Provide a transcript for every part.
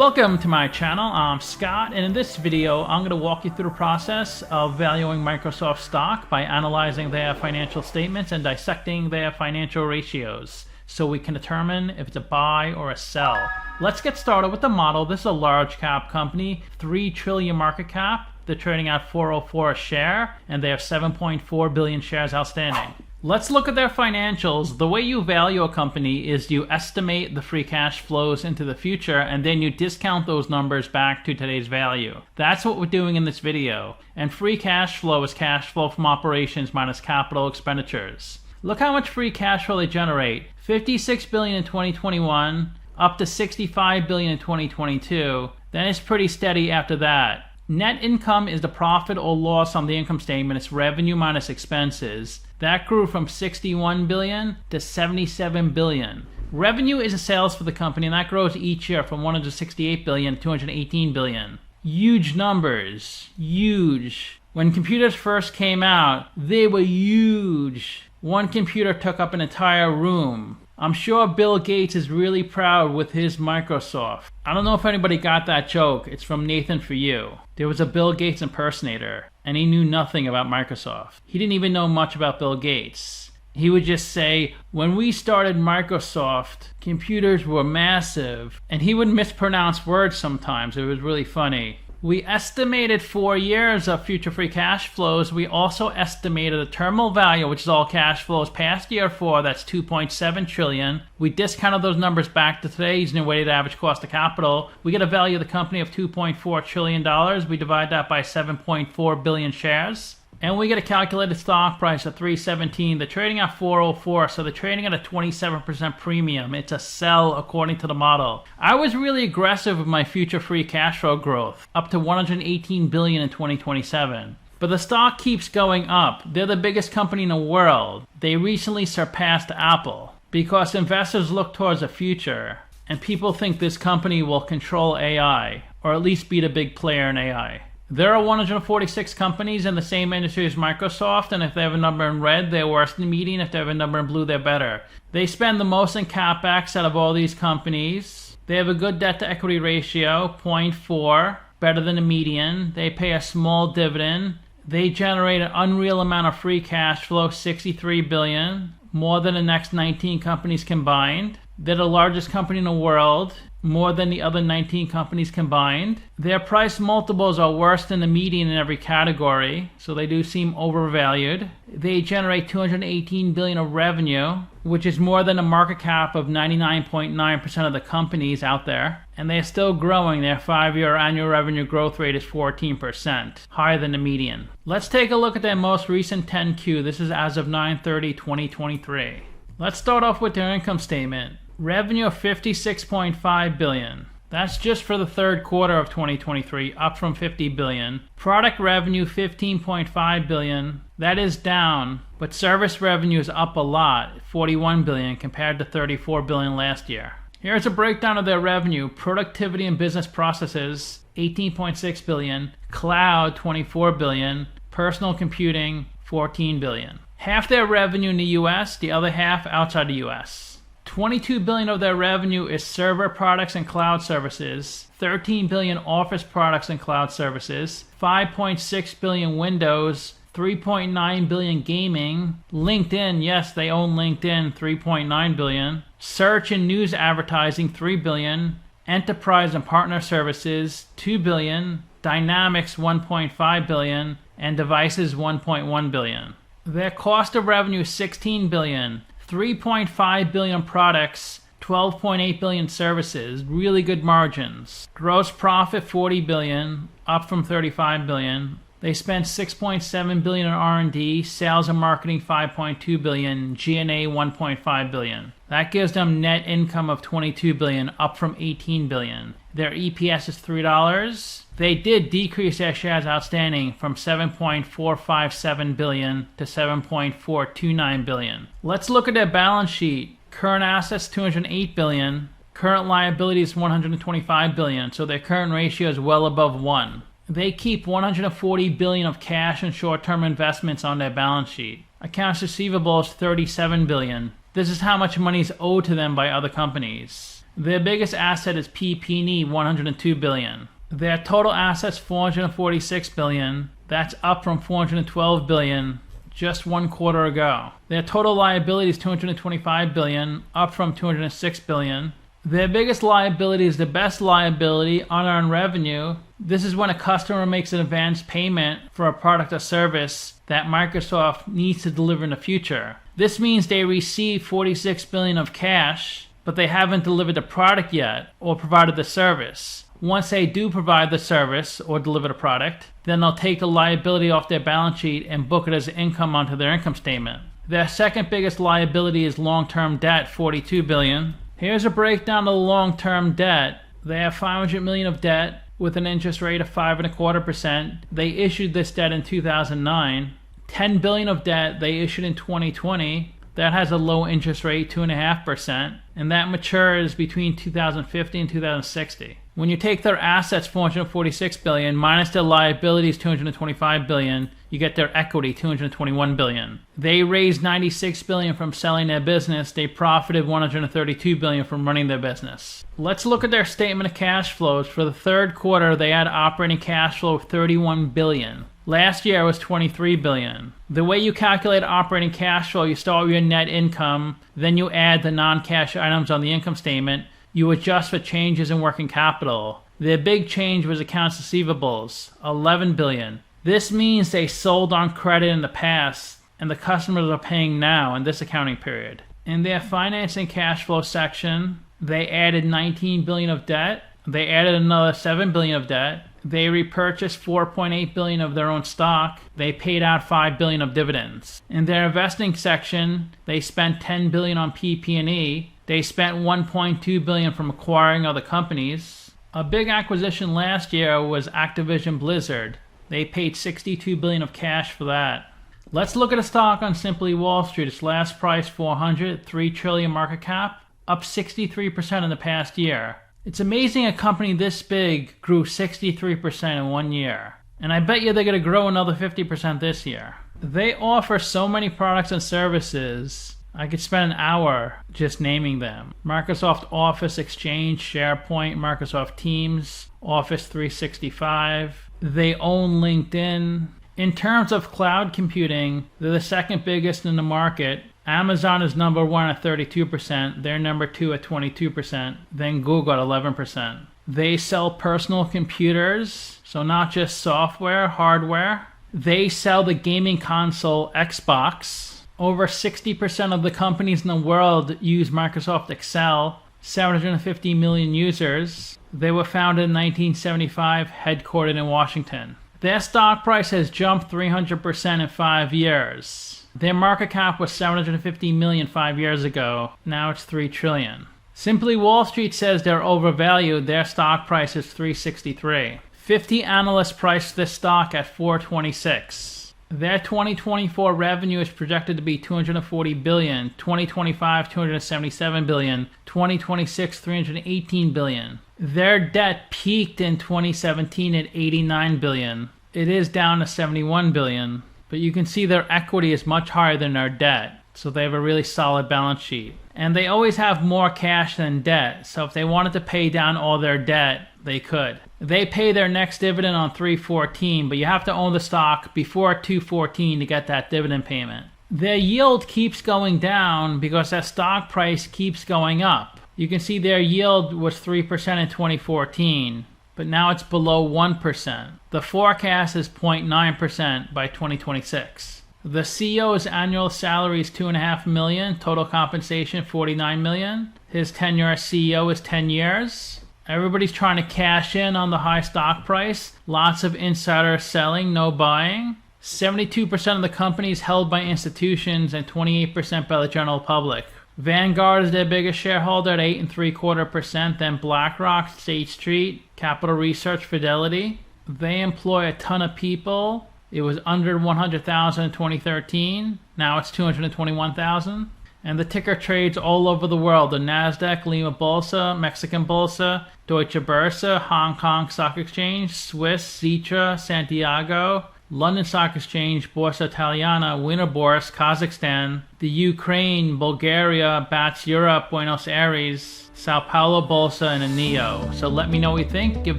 Welcome to my channel. I'm Scott, and in this video I'm going to walk you through the process of valuing Microsoft stock by analyzing their financial statements and dissecting their financial ratios so we can determine if it's a buy or a sell. Let's get started with the model. This is a large cap company, 3 trillion market cap. They're trading at $4.04 a share, and they have 7.4 billion shares outstanding. Let's look at their financials. The way you value a company is you estimate the free cash flows into the future, and then you discount those numbers back to today's value. That's what we're doing in this video. And free cash flow is cash flow from operations minus capital expenditures. Look how much free cash flow they generate. 56 billion in 2021, up to 65 billion in 2022. Then it's pretty steady after that. Net income is the profit or loss on the income statement. It's revenue minus expenses. That grew from 61 billion to 77 billion. Revenue is the sales for the company, and that grows each year from 168 billion to 218 billion. Huge numbers. Huge. When computers first came out, they were huge. One computer took up an entire room. I'm sure Bill Gates is really proud with his Microsoft. I don't know if anybody got that joke. It's from Nathan for you. There was a Bill Gates impersonator, and he knew nothing about Microsoft. He didn't even know much about Bill Gates. He would just say, when we started Microsoft, computers were massive. And he would mispronounce words sometimes. It was really funny. We estimated 4 years of future free cash flows. We also estimated a terminal value, which is all cash flows past year 4, that's 2.7 trillion. We discounted those numbers back to today's new weighted average cost of capital. We get a value of the company of $2.4 trillion. We divide that by 7.4 billion shares. And we get a calculated stock price of $317. They're trading at $4.04, so they're trading at a 27% premium. It's a sell according to the model. I was really aggressive with my future free cash flow growth, up to $118 billion in 2027. But the stock keeps going up. They're the biggest company in the world. They recently surpassed Apple because investors look towards the future, and people think this company will control AI, or at least be the big player in AI. There are 146 companies in the same industry as Microsoft, and if they have a number in red, they're worse than the median. If they have a number in blue, they're better. They spend the most in CapEx out of all these companies. They have a good debt-to-equity ratio, 0.4, better than the median. They pay a small dividend. They generate an unreal amount of free cash flow, 63 billion, more than the next 19 companies combined. They're the largest company in the world, more than the other 19 companies combined. Their price multiples are worse than the median in every category, so they do seem overvalued. They generate 218 billion of revenue, which is more than the market cap of 99.9% of the companies out there. And they're still growing. Their 5-year annual revenue growth rate is 14%, higher than the median. Let's take a look at their most recent 10Q. This is as of 9/30/2023. Let's start off with their income statement. Revenue of 56.5 billion. That's just for the third quarter of 2023, up from 50 billion. Product revenue 15.5 billion. That is down, but service revenue is up a lot, 41 billion compared to 34 billion last year. Here's a breakdown of their revenue. Productivity and business processes, 18.6 billion. Cloud, 24 billion. Personal computing, 14 billion. Half their revenue in the US, the other half outside the US. 22 billion of their revenue is server products and cloud services, 13 billion office products and cloud services, 5.6 billion Windows, 3.9 billion gaming, LinkedIn, yes, they own LinkedIn, 3.9 billion, search and news advertising, 3 billion, enterprise and partner services, 2 billion, Dynamics, 1.5 billion, and devices, 1.1 billion. Their cost of revenue is 16 billion. 3.5 billion products, 12.8 billion services, really good margins. Gross profit 40 billion, up from 35 billion. They spent 6.7 billion in R&D, sales and marketing 5.2 billion, G&A 1.5 billion. That gives them net income of 22 billion, up from 18 billion. Their EPS is $3. They did decrease their shares outstanding from 7.457 billion to 7.429 billion. Let's look at their balance sheet. Current assets 208 billion. Current liabilities 125 billion. So their current ratio is well above 1. They keep 140 billion of cash and short-term investments on their balance sheet. Accounts receivable is 37 billion. This is how much money is owed to them by other companies. Their biggest asset is PP&E, 102 billion. Their total assets 446 billion. That's up from 412 billion just 1 quarter ago. Their total liability is 225 billion, up from 206 billion. Their biggest liability is the best liability, unearned revenue. This is when a customer makes an advance payment for a product or service that Microsoft needs to deliver in the future. This means they receive 46 billion of cash, but they haven't delivered the product yet or provided the service. Once they do provide the service or deliver the product, then they'll take the liability off their balance sheet and book it as income onto their income statement. Their second biggest liability is long-term debt, 42 billion. Here's a breakdown of the long-term debt. They have 500 million of debt with an interest rate of 5.25%. They issued this debt in 2009. 10 billion of debt they issued in 2020. That has a low interest rate, 2.5%, and that matures between 2050 and 2060. When you take their assets, 446 billion, minus their liabilities, 225 billion, you get their equity, 221 billion. They raised 96 billion from selling their business. They profited 132 billion from running their business. Let's look at their statement of cash flows. For the third quarter, they had operating cash flow of 31 billion. Last year was 23 billion. The way you calculate operating cash flow, you start with your net income, then you add the non-cash items on the income statement. You adjust for changes in working capital. Their big change was accounts receivables, 11 billion. This means they sold on credit in the past and the customers are paying now in this accounting period. In their financing cash flow section, they added 19 billion of debt. They added another 7 billion of debt. They repurchased 4.8 billion of their own stock. They paid out 5 billion of dividends. In their investing section, they spent 10 billion on PP&E. They spent 1.2 billion from acquiring other companies. A big acquisition last year was Activision Blizzard. They paid 62 billion of cash for that. Let's look at a stock on Simply Wall Street. Its last price 400, 3 trillion market cap, up 63% in the past year. It's amazing a company this big grew 63% in 1 year. And I bet you they're going to grow another 50% this year. They offer so many products and services, I could spend an hour just naming them. Microsoft Office, Exchange, SharePoint, Microsoft Teams, Office 365. They own LinkedIn. In terms of cloud computing, they're the second biggest in the market. Amazon is number 1 at 32%. They're number 2 at 22%. Then Google at 11%. They sell personal computers, so not just software, hardware. They sell the gaming console Xbox. Over 60% of the companies in the world use Microsoft Excel. 750 million users. They were founded in 1975, headquartered in Washington. Their stock price has jumped 300% in 5 years. Their market cap was 750 million 5 years ago. Now it's 3 trillion. Simply Wall Street says they're overvalued. Their stock price is 363. 50 analysts priced this stock at 426. Their 2024 revenue is projected to be 240 billion, 2025 277 billion, 2026 318 billion. Their debt peaked in 2017 at 89 billion. It is down to 71 billion, but you can see their equity is much higher than their debt, so they have a really solid balance sheet. And they always have more cash than debt, so if they wanted to pay down all their debt, they could. They pay their next dividend on 3/14, but you have to own the stock before 2/14 to get that dividend payment. Their yield keeps going down because their stock price keeps going up. You can see their yield was 3% in 2014, but now it's below 1%. The forecast is 0.9% by 2026. The CEO's annual salary is 2.5 million, total compensation 49 million. His tenure as CEO is 10 years. Everybody's trying to cash in on the high stock price. Lots of insider selling, no buying. 72% of the company is held by institutions and 28% by the general public. Vanguard is their biggest shareholder at 8.75%, then BlackRock, State Street, Capital Research, Fidelity. They employ a ton of people. It was under 100,000 in 2013. Now it's 221,000. And the ticker trades all over the world. The Nasdaq, Lima Bolsa, Mexican Bolsa, Deutsche Börse, Hong Kong Stock Exchange, Swiss, Citra, Santiago, London Stock Exchange, Borsa Italiana, Wiener Bourse, Kazakhstan, the Ukraine, Bulgaria, BATS Europe, Buenos Aires, Sao Paulo Bolsa, and a NEO. So let me know what you think. Give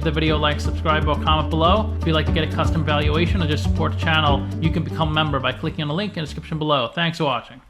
the video a like, subscribe, or comment below. If you'd like to get a custom valuation or just support the channel, you can become a member by clicking on the link in the description below. Thanks for watching.